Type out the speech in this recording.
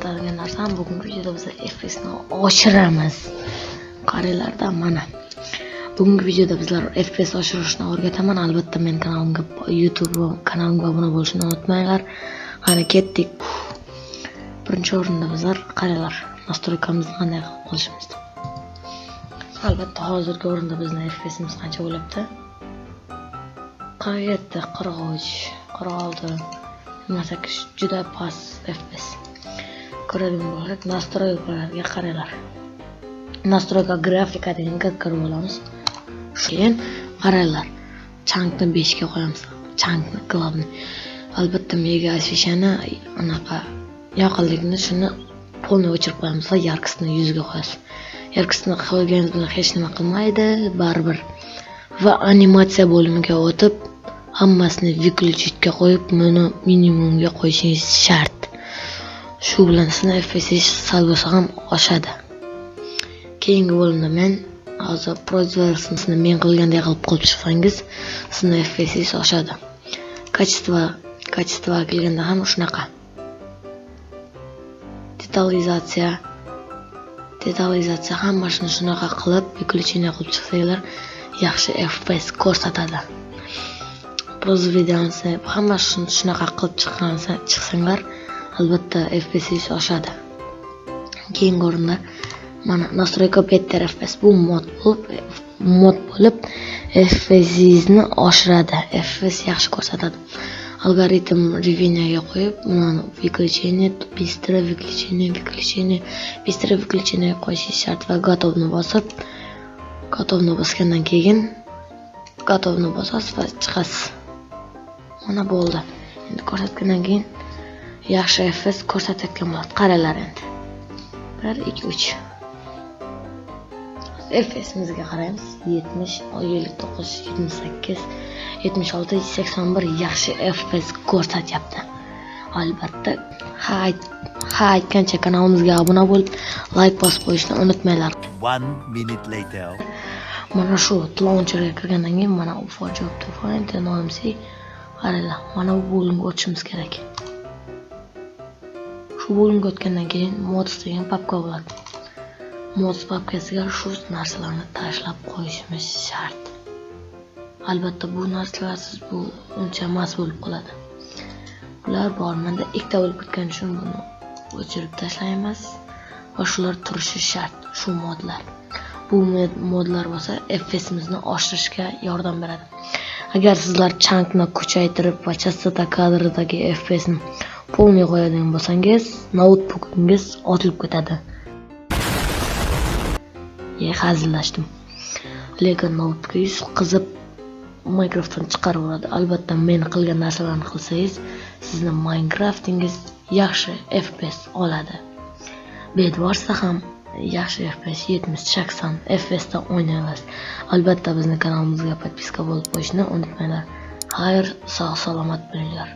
aytadigan narsam, bugungi videoda biz FPS ni oshiramiz. Qaranglar-da, mana. Bugungi videoda bizlar FPS oshirishni o'rgataman. Albatta men kanalimga YouTube kanalimga obuna bo'lishni unutmanglar. Qani ketdik. Birinchi o'rinda bizlar qaranglar, nastroykamizni qanday qilib qilishimiz. Albatta hozirgi o'rinda bizning FPSimiz qancha bo'libdi? 47, 43, 46, 28 juda past FPS. Ko'radigan bo'lsak, nastroykalarga qaranglar. Nastroyka grafika deganga kirib olamiz. Keyin qaranglar. Chunkni 5 ga qo'yamiz. Chunkni globni. Albatta mega afishani anaqa yoqillikni shuni polni o'chirib qo'yamiz va yarkisini 100 ga qo'yamiz. Yarkisini qo'yganingiz bilan hech nima qilmaydi, baribir. Va animatsiya bo'limiga o'tib, hammasini выключитga qo'yib, buni minimumga qo'yishingiz shart. Shu bilan sizning FPS sal bo'lsa ham oshadi. Keyingi bo'limda men hozir производительностьni men qilgandek qilib chiqsangiz, sizning FPS oshadi. Качество kelganda ham shunaqa. Detalizatsiya hammasini shunaqa qilib, выключение qilib chiqsanglar, yaxshi FPS ko'rsatadi. Производительностьni hammasini shunaqa qilib chiqsanglar, albatta FPS oshadi. Keyingi o'rinda mana настройка better FPS bu mod bo'lib FPS'ni oshiradi. FPS yaxshi ko'rsatadi. Algoritm reveniyaga qo'yib, buni выключение, быстро выключение qo'yishingiz shart va gotovni bosib, gotovni bosgandan keyin gotovni bosasiz va chiqasiz. Mana bo'ldi. Endi ko'rsatgandan keyin yaxshi FPS ko'rsatayotgan bo'ladi. Qaranglar endi. 1 2 3 FPS'imizga qaraymiz. 70, 59, 78, 76, 81 yaxshi FPS ko'rsatyapti. Albatta, ha aytgancha kanalimizga obuna bo'lib, like bosib qo'yishni unutmanglar. 1 minute later. Mana shu launcherga kirgandan keyin mana u job to find and OMC qaranglar. Mana bu bo'limga o'tishimiz kerak. Shu bo'limga o'tgandan keyin mods degan papka bo'ladi. Mods papkasiga shu narsalarni tashlab qo'yishimiz shart. Albatta bu narsalarsiz bu uncha emas bo'lib qoladi. Ular bor, menda ikkita bo'lib ketgani uchun buni o'chirib tashlaymiz va shular turishi shart, shu modlar. Bu modlar bo'lsa FPS'imizni oshirishga yordam beradi. Agar sizlar chunkni kuchaytirib va chastota kadridagi FPSni polni qo'yadigan bo'lsangiz, notebookingiz otilib ketadi. Hazillashdim. Lekin notebookingiz qizib Minecraftdan chiqarib oladi. Albatta men qilgan narsalarni qilsangiz, sizning Minecraftingiz yaxshi FPS oladi. Bedwarsda ham yaxshi FPS 70-80 FPS da o'ynay olasiz. Albatta bizning kanalimizga podpiska bo'lib qo'yishni unutmanglar. Xayr, sog' salomat bo'linglar.